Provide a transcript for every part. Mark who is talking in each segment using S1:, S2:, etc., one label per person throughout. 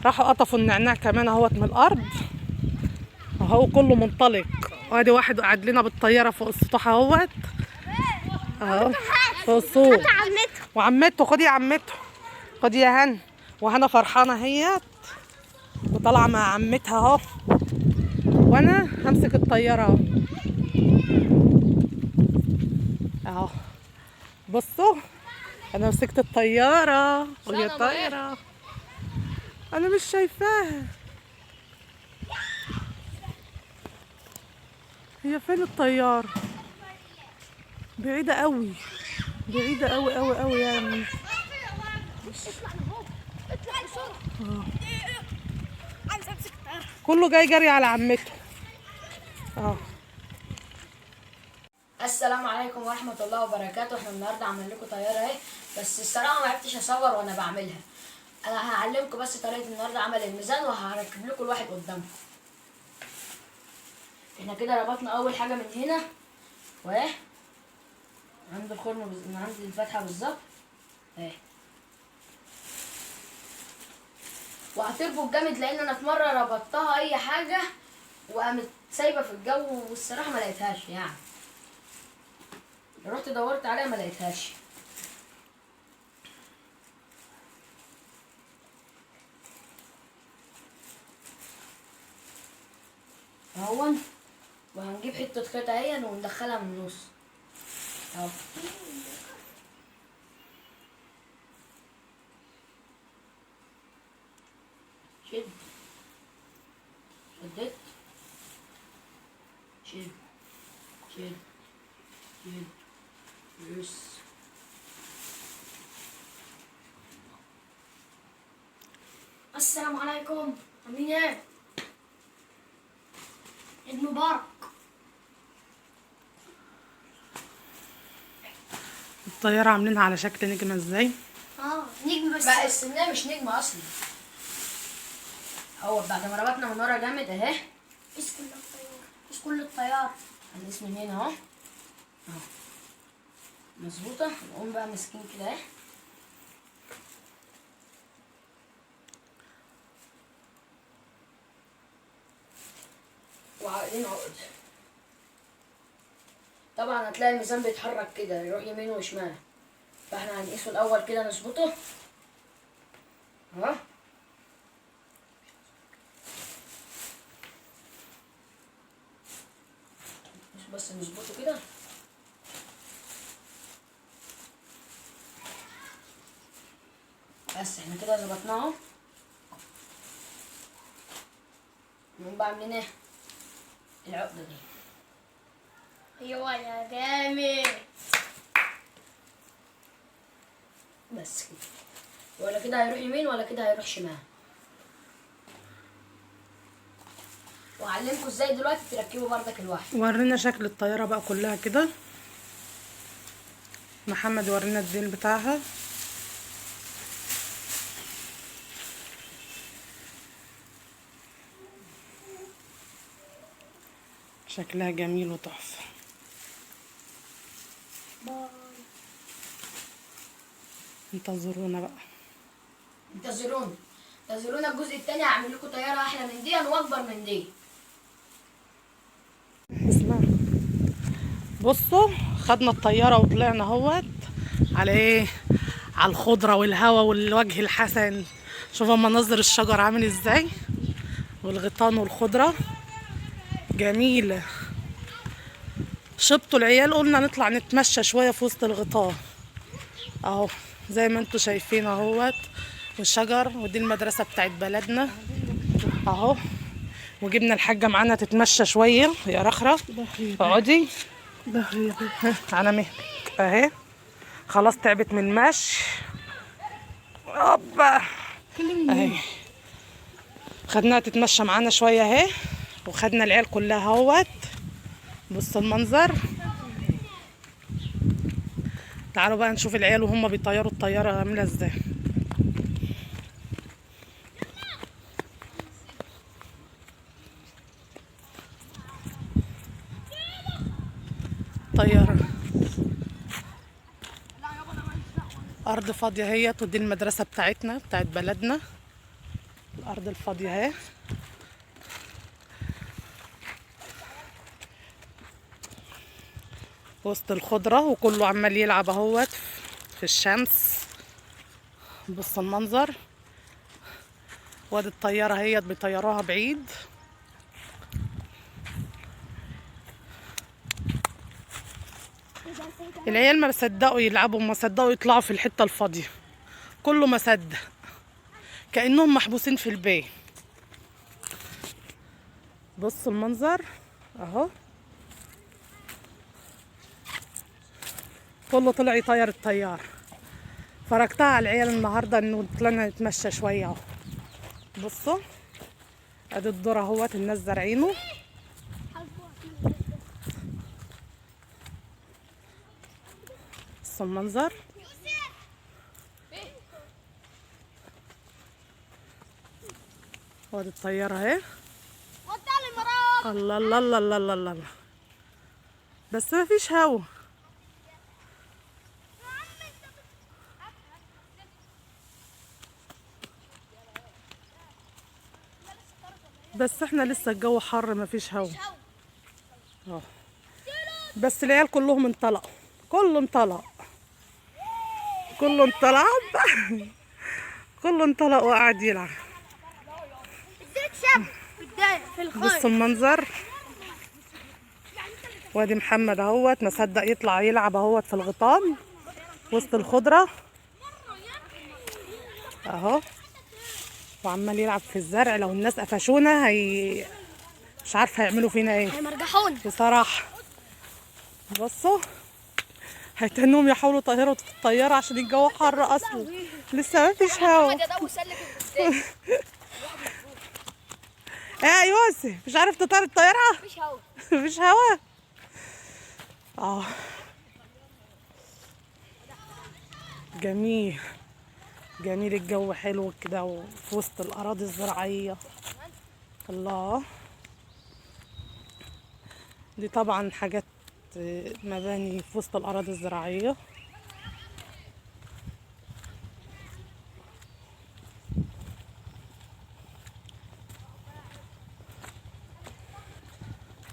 S1: راحوا قطفوا النعناع كمان اهوت من الارض اهو، كله منطلق. وادي واحد قاعد لنا بالطياره فوق السطوح اهوت اهو فوق السور. وعمته خدي يا عمته، خدي يا هنا. وهنا فرحانه اهيت وطالعه مع عمتها اهو، وانا همسك الطياره اهو اهو. بصوا انا مسكت الطياره وهي طايره، انا مش شايفاها. هي فين الطياره؟ بعيده قوي، بعيده قوي قوي قوي يعني.
S2: اطلع بسرعه. عايز امسك الطياره.
S1: كله جاي جري على عمته اه.
S3: السلام عليكم ورحمة الله وبركاته. احنا النهارده عاملين لكم طيارة اهي، بس الصراحة ما عرفتش اصور وانا بعملها. انا هعلمكم بس طريقة النهارده عمل الميزان، وهركب لكم الواحد قدامكم. احنا كده ربطنا اول حاجة من هنا واهي عند الخرم من عند الفتحة بالظبط اهي. وهتربط جامد لان انا في مرة ربطتها اي حاجة وقامت سايبة في الجو، والصراحة ما لقيتهاش يعني. رحت دورت عليها ما لقيتهاش. اهون، وهنجيب حته خيط اهي وندخلها من النص اهو. شد، شدت، شد شد شد بس. السلام عليكم، عاملين ايه؟ عيد مبارك.
S1: الطياره عاملينها على شكل نجمه ازاي؟
S3: نجم بس بقى السنة مش نجمة اصلا. اهو بعد ما ربطنا من ورا جامد اهي.
S2: قيس كل الطياره، قيس كل الطياره.
S3: هنقيس من هنا اهو اهو مظبوطة. نقوم بقى ماسكين كده اهي وعاقدين عقد. طبعا هتلاقي الميزان بيتحرك كده يروح يمين وشمال، فاحنا هنقيسه الاول كده نظبطه اهو. بس نظبطه كده بس. احنا كده ظبطناه اهو. نقوم بقى عاملين ايه العقدة دي.
S2: ايوه يا جامد.
S3: بس كده، ولا كده هيروح يمين ولا كده هيروح شمال. وهعلمكم ازاي دلوقتي تركبوا بردك الواحد.
S1: ورينا شكل الطياره بقى كلها كده. محمد ورينا الديل بتاعها. شكلها جميل وتحفه. انتظرونا بقى،
S3: انتظرونا الجزء التاني. هعمل لكم طياره احلى من دي واكبر من دي.
S1: اسمع بصوا، خدنا الطياره وطلعنا اهوت على ايه، على الخضره والهواء والوجه الحسن. شوفوا مناظر الشجر عامل ازاي والغيطان والخضره جميله. شبطوا العيال قلنا نطلع نتمشى شويه في وسط الغيطان اهو زي ما انتوا شايفين اهوت، والشجر. ودي المدرسه بتاعت بلدنا اهو. وجبنا الحاجه معانا تتمشى شويه يا رخره. اقعدي على مهلك اهي، خلاص تعبت من المشي. اوبا اهي، خدناها تتمشى معانا شويه اهي، وخدنا العيال كلها اهوت. بصوا المنظر. تعالوا بقى نشوف العيال وهم بيطيروا الطياره عامله ازاي. طياره ارض فاضيه اهيت، ودي المدرسه بتاعتنا بتاعت بلدنا الارض الفاضيه اهي. وسط الخضره وكله عمال يلعب اهوت في الشمس. بص المنظر، وادي الطياره اهيت بيطيروها بعيد. العيال ما صدقوا يلعبوا، ما صدقوا يطلعوا في الحته الفاضيه، كله ما صدق، كانهم محبوسين في البيت. بص المنظر اهو، كله طلع يطير الطيار. فرجتها على العيال النهارده انه طلعنا نتمشى شويه اهو. بصوا ادي الذره اهوت الناس زارعينه. بصوا المنظر، وادي الطياره اهي. الله الله الله الله الله الله، بس ما فيش هوا. بس احنا لسه الجو حر، ما فيش هوا. بس العيال كلهم انطلقوا، كله انطلق، كله انطلق كله انطلق وقعد يلعب. بص المنظر، وادي محمد اهوت ما صدق يطلع يلعب اهوت في الغيطان وسط الخضره اهو، وعمال يلعب في الزرع. لو الناس قفشونا مش عارفه هيعملوا فينا ايه
S2: هيمرجحونا
S1: بصراحه. بصوا هيتنهم يحاولوا يطيروا الطياره عشان الجو حر اصلا، لسه ما فيش هوا. ايه يا يوسف، مش عارف تطير الطياره؟
S2: مفيش هوا.
S1: مفيش هوا. جميل جميل، الجو حلو كده وفي وسط الاراضي الزراعيه. الله، دي طبعا حاجات مباني في وسط الاراضي الزراعيه.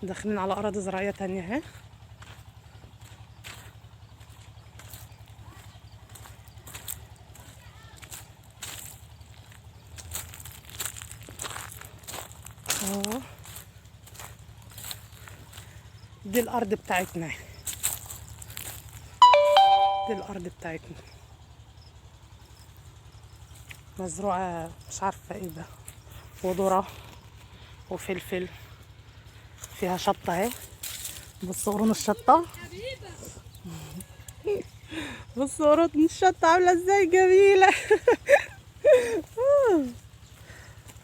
S1: داخلين على اراضي زراعيه تانية اهي. دي الارض بتاعتنا، دي الارض بتاعتنا مزروعه مش عارفه ايه ده، وذره وفلفل، فيها شطه اهي. بصوا قرون الشطه، بصوا قرون الشطه عامله ازاي، جميله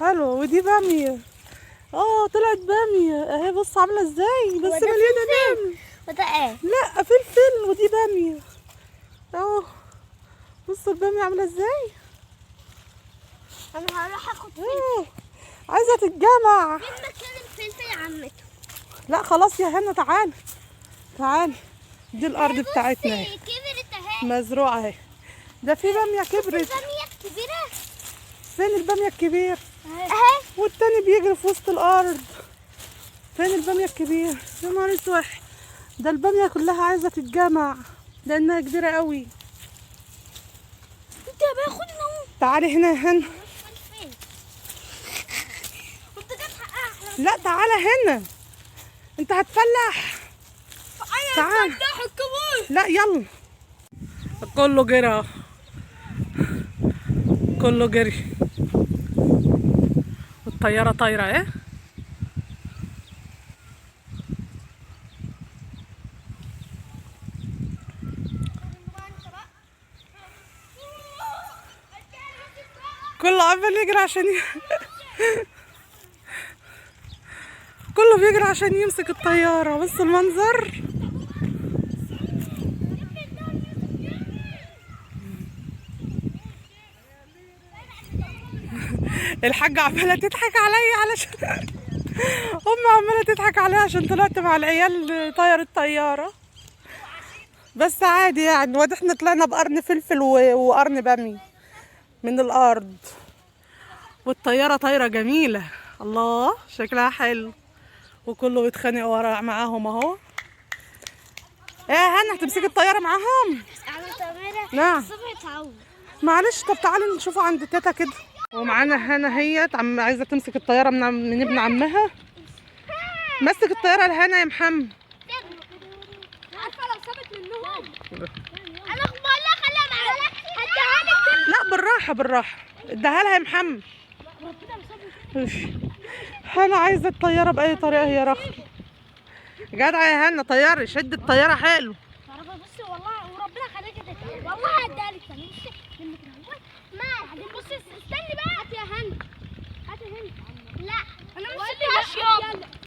S1: حلوه. ودي باميه، طلعت باميه اهي، بص عامله ازاي، بس مليانه باميه.
S2: وده ايه؟
S1: لا فلفل، ودي باميه اهو. بصوا الباميه عامله ازاي.
S2: انا هروح اخد فلفل.
S1: عايزه تتجمع.
S2: فين مكان الفلفل يا عمته؟
S1: لا خلاص يا هنا، تعالي تعالي، دي الارض بتاعتنا اهي،
S2: كبرت اهي،
S1: مزروعه اهي. ده في باميه كبرت.
S2: الباميه الكبيره
S1: فين الباميه الكبير
S2: اهي،
S1: والتاني بيجري في وسط الارض. فين الباميه الكبير؟ يا نهار اسود، ده الباميه كلها عايزه تتجمع لانها كبيره قوي.
S2: انت باخدنا.
S1: تعالي هنا يا هنا.
S2: فين؟ انت جايب حقها.
S1: لا تعالى هنا، انت هتفلح. تعال. لا يلا، كله جرى، كله جري، والطياره طايره اهي. كله عمال يجري عشان كله بيجري عشان يمسك الطياره. بص المنظر، الحاجة عمالة تضحك عليا علشان عمالة تضحك عليا عشان طلعت مع العيال طاير الطيارة. بس عادي يعني، وادي احنا طلعنا بقرن فلفل وقرن بامي من الأرض. والطيارة طايرة جميلة. الله شكلها حلو، وكله بيتخانق ورا معاهم اهو. ايه يا هنا هتمسكي الطيارة معاهم؟ نعم.
S2: الصبح تعود.
S1: معلش طب تعالي نشوفه عند تيتا كده. ومعانا هنا هيت عايزة تمسك الطيارة من ابن عمها. مسك الطيارة لهنا يا محمد.
S2: عارفه لو سابت منهم انا بقول لها خليها معايا هديها لك.
S1: لا بالراحة بالراحة، اديها لها يا محمد. هنا عايزة الطيارة بأي طريقة هي رخم. جدعة يا هنا طياري، شد الطيارة حلو.
S2: بصي والله وربنا خليك والله هديها لك. ما بصي استني بقى. هات يا هند، هات يا هند. لا انا مش ماشيه.